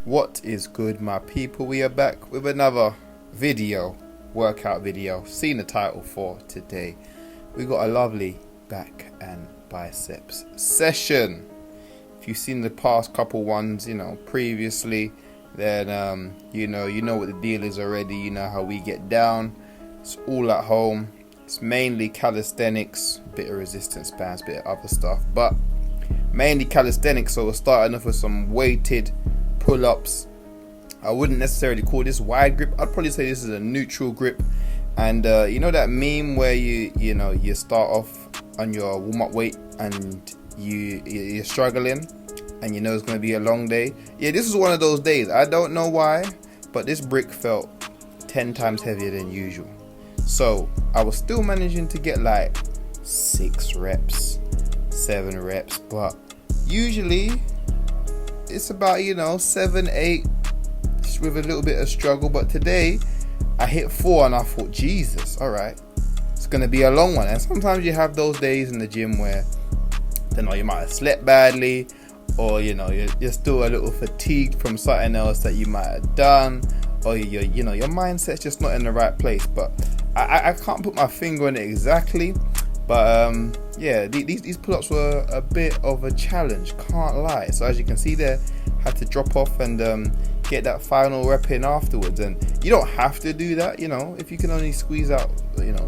What is good, my people? We are back with another workout video. Seen the title for today. We got a lovely back and biceps session. If you've seen the past couple ones, previously, then you know what the deal is already. You know how we get down. It's all at home. It's mainly calisthenics, bit of resistance bands, bit of other stuff, but mainly calisthenics. So we're starting off with some weighted pull-ups. I wouldn't necessarily call this wide grip. I'd probably say this is a neutral grip. And you know that meme where you start off on your warm-up weight and you're struggling and it's going to be a long day. Yeah, this is one of those days. I don't know why, but this brick felt 10 times heavier than usual. So I was still managing to get like 6 reps, 7 reps, but usually it's about 7, 8 with a little bit of struggle. But today I hit 4 and I thought, Jesus, alright, it's gonna be a long one. And sometimes you have those days in the gym where you might have slept badly, or you're still a little fatigued from something else that you might have done, or your mindset's just not in the right place. But I can't put my finger on it exactly, but these pull-ups were a bit of a challenge, can't lie. So as you can see there, had to drop off and get that final rep in afterwards. And you don't have to do that, if you can only squeeze out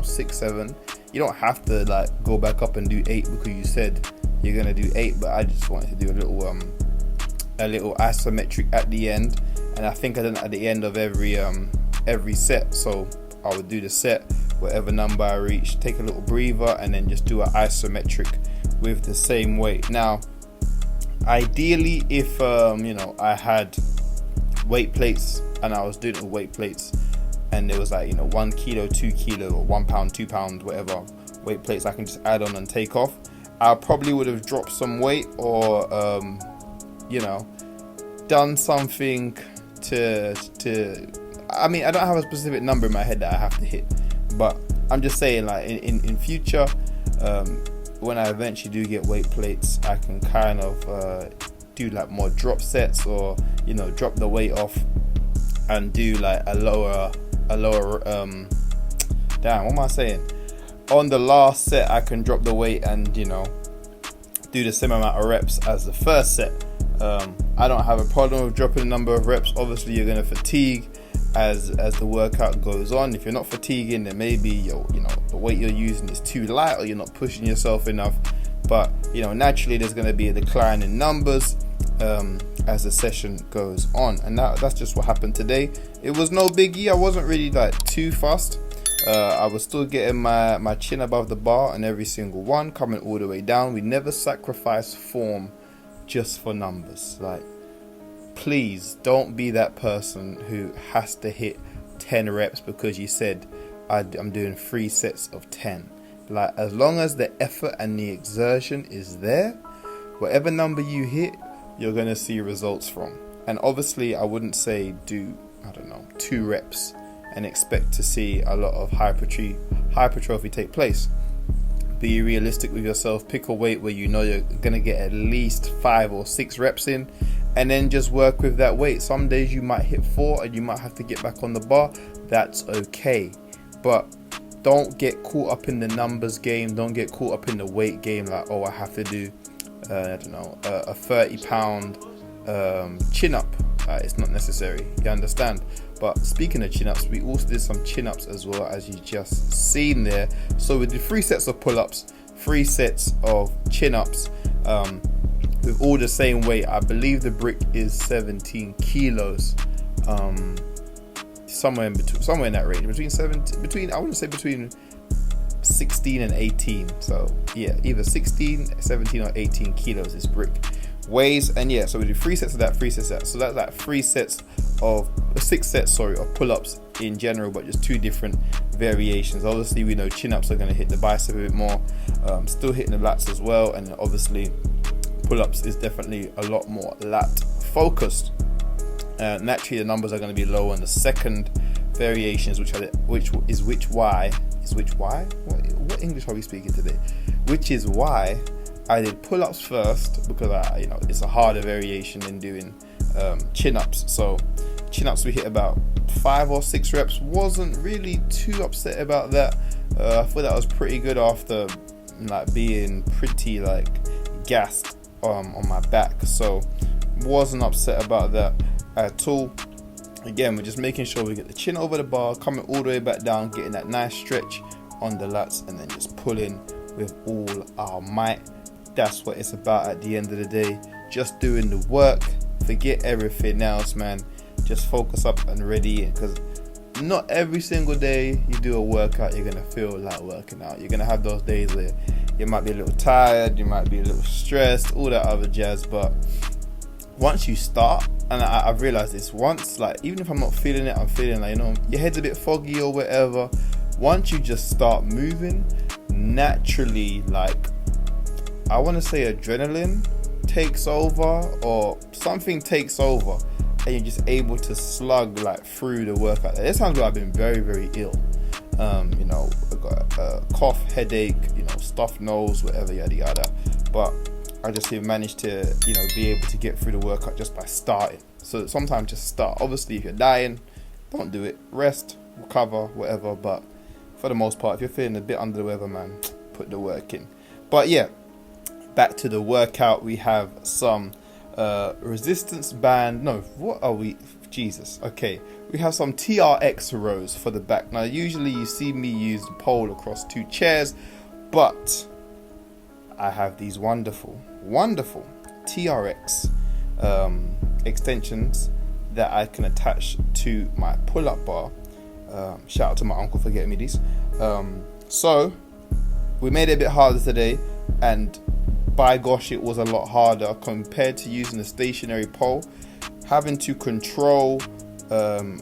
6, 7, you don't have to go back up and do 8 because you said you're gonna do 8. But I just wanted to do a little isometric at the end, and I think I done it at the end of every set. So I would do the set, whatever number I reach, take a little breather, and then just do an isometric with the same weight. Now, ideally, if I had weight plates and I was doing it with weight plates, and there was 1 kilo, 2 kilo, or 1 pound, 2 pound, whatever weight plates I can just add on and take off, I probably would have dropped some weight, or done something to I don't have a specific number in my head that I have to hit, but I'm just saying, in future, when I eventually do get weight plates, I can kind of do more drop sets, or drop the weight off and do a lower what am I saying? On the last set, I can drop the weight and do the same amount of reps as the first set. I don't have a problem with dropping the number of reps. Obviously, you're going to fatigue as the workout goes on. If you're not fatiguing, then maybe the weight you're using is too light, or you're not pushing yourself enough. But naturally there's going to be a decline in numbers as the session goes on, and that's just what happened today. It was no biggie. I wasn't really too fussed. I was still getting my chin above the bar and every single one, coming all the way down. We never sacrifice form just for numbers. Please don't be that person who has to hit 10 reps because you said I'm doing 3 sets of 10. As long as the effort and the exertion is there, whatever number you hit, you're going to see results from. And obviously I wouldn't say do 2 reps and expect to see a lot of hypertrophy take place. Be realistic with yourself. Pick a weight where you're going to get at least 5 or 6 reps in, and then just work with that weight. Some days you might hit 4 and you might have to get back on the bar. That's okay, but don't get caught up in the numbers game. Don't get caught up in the weight game, I have to do a 30 pound chin up. It's not necessary, you understand. But speaking of chin ups, we also did some chin ups as well, as you just seen there. So we did 3 sets of pull ups, 3 sets of chin ups, with all the same weight. I believe the brick is 17 kilos, somewhere in that range, between 16 and 18. So yeah, either 16, 17 or 18 kilos this brick weighs. And so we do 3 sets of that, 3 sets of that. So that's 6 sets of pull-ups in general, but just 2 different variations. Obviously we know chin-ups are going to hit the bicep a bit more, still hitting the lats as well, and obviously pull-ups is definitely a lot more lat focused. Naturally the numbers are going to be lower on the second variations, what English are we speaking today? Which is why I did pull-ups first because it's a harder variation than doing chin-ups. So chin-ups we hit about 5 or 6 reps. Wasn't really too upset about that. I thought that was pretty good after like being pretty like gassed on my back. So wasn't upset about that at all. Again, we're just making sure we get the chin over the bar, coming all the way back down, getting that nice stretch on the lats, and then just pulling with all our might. That's what it's about at the end of the day. Just doing the work. Forget everything else, man. Just focus up and ready, because not every single day you do a workout you're gonna feel like working out. You're gonna have those days where you might be a little tired, you might be a little stressed, all that other jazz. But once you start, and I've realized this, once, like, even if I'm not feeling it, I'm feeling like, your head's a bit foggy or whatever. Once you just start moving, naturally, like, I want to say adrenaline takes over, or something takes over, and you're just able to slug like through the workout. There's times where I've been very, very ill. I've got a cough, headache, stuffed nose, whatever, yada yada. But I just have managed to, be able to get through the workout just by starting. So sometimes just start. Obviously, if you're dying, don't do it. Rest, recover, whatever. But for the most part, if you're feeling a bit under the weather, man, put the work in. But yeah, back to the workout. We have some resistance band. No, what are we? Jesus. Okay, we have some TRX rows for the back. Now, usually you see me use the pole across 2 chairs, but I have these wonderful TRX extensions that I can attach to my pull-up bar. Shout out to my uncle for getting me these. So we made it a bit harder today, and by gosh, it was a lot harder compared to using a stationary pole. Having to control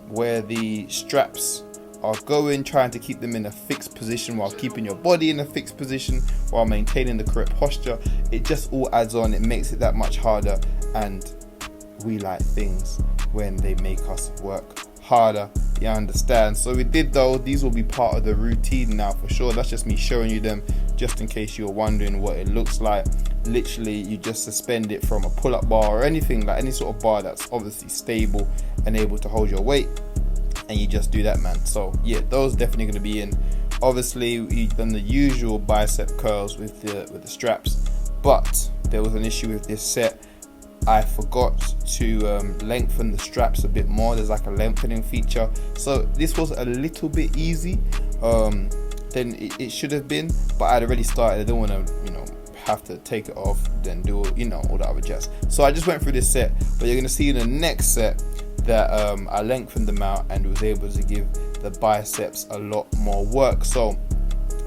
where the straps are going, trying to keep them in a fixed position while keeping your body in a fixed position while maintaining the correct posture. It just all adds on. It makes it that much harder, and we like things when they make us work harder. You understand? So we did those. These will be part of the routine now for sure. That's just me showing you them, just in case you're wondering what it looks like. Literally, you just suspend it from a pull-up bar or anything, like any sort of bar that's obviously stable and able to hold your weight, and you just do that, man. So yeah, those definitely going to be in. Obviously, we've done the usual bicep curls with the straps, but there was an issue with this set. I forgot to lengthen the straps a bit more. There's like a lengthening feature, so this was a little bit easy than it should have been, but I'd already started. I didn't want to have to take it off, then do all the other jazz. So I just went through this set, but you're going to see in the next set that I lengthened them out and was able to give the biceps a lot more work. So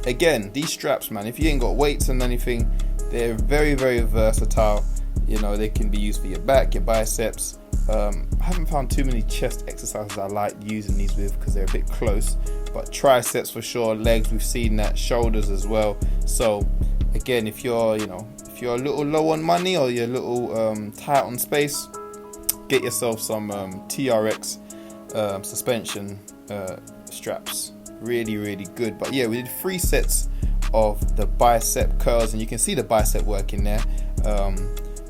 again, these straps, man, if you ain't got weights and anything, they're very, very versatile. They can be used for your back, your biceps. I haven't found too many chest exercises I like using these with because they're a bit close, but triceps for sure, legs, we've seen that, shoulders as well. So again, if you're a little low on money or you're a little tight on space, get yourself some TRX suspension straps. Really, really good. But yeah, we did 3 sets of the bicep curls, and you can see the bicep work in there.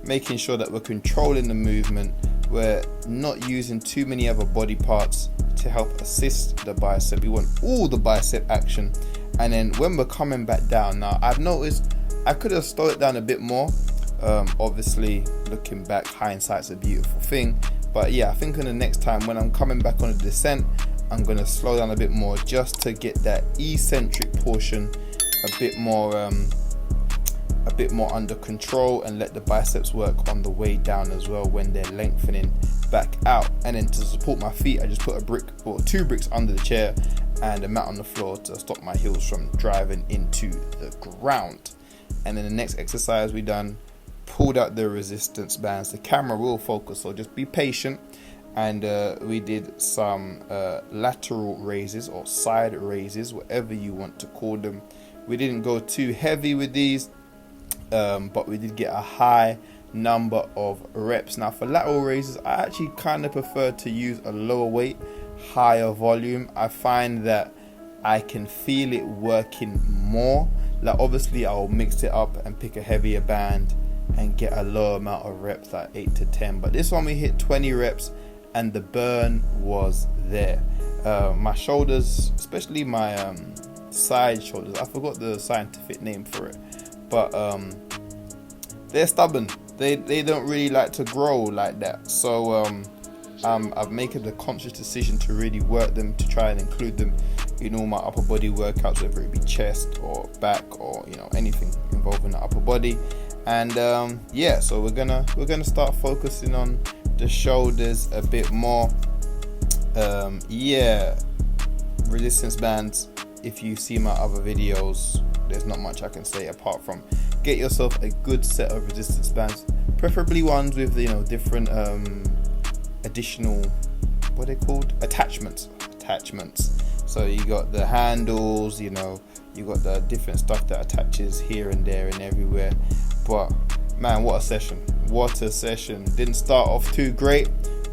Making sure that we're controlling the movement. We're not using too many other body parts to help assist the bicep. We want all the bicep action. And then when we're coming back down, now I've noticed I could have slowed it down a bit more. Obviously, looking back, hindsight's a beautiful thing. But yeah, I think in the next time when I'm coming back on a descent, I'm going to slow down a bit more just to get that eccentric portion a bit more under control, and let the biceps work on the way down as well when they're lengthening back out. And then to support my feet, I just put a brick or 2 bricks under the chair and a mat on the floor to stop my heels from driving into the ground. And then the next exercise we done, pulled out the resistance bands. The camera will focus, so just be patient. And we did some lateral raises or side raises, whatever you want to call them. We didn't go too heavy with these, but we did get a high number of reps. Now for lateral raises, I actually kind of prefer to use a lower weight, higher volume. I find that I can feel it working more. Like obviously I'll mix it up and pick a heavier band and get a lower amount of reps, like 8 to 10. But this one we hit 20 reps and the burn was there. My shoulders, especially my side shoulders, I forgot the scientific name for it, but they're stubborn. They don't really like to grow like that. So I've made a conscious decision to really work them, to try and include them in all my upper body workouts, whether it be chest or back or anything involving the upper body. And so we're gonna start focusing on the shoulders a bit more. Resistance bands. If you see my other videos, there's not much I can say apart from get yourself a good set of resistance bands, preferably ones with different additional, what are they called, attachments. So you got the handles, you got the different stuff that attaches here and there and everywhere. But man, what a session. Didn't start off too great,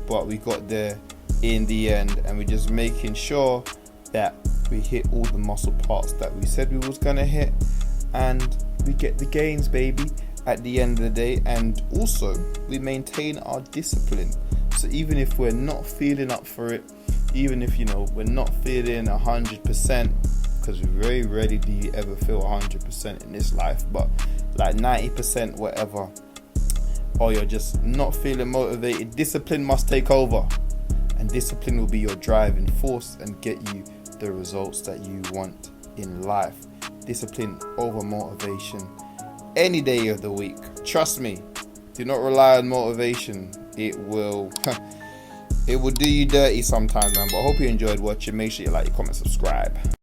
but we got there in the end, and we're just making sure that we hit all the muscle parts that we said we was gonna hit, and we get the gains, baby, at the end of the day. And also we maintain our discipline. So even if we're not feeling up for it, even if we're not feeling 100%, because very rarely do you ever feel 100% in this life, but like 90%, whatever, or you're just not feeling motivated, discipline must take over, and discipline will be your driving force and get you the results that you want in life. Discipline over motivation any day of the week. Trust me, do not rely on motivation. It will do you dirty sometimes, man. But I hope you enjoyed watching. Make sure you like, comment, subscribe.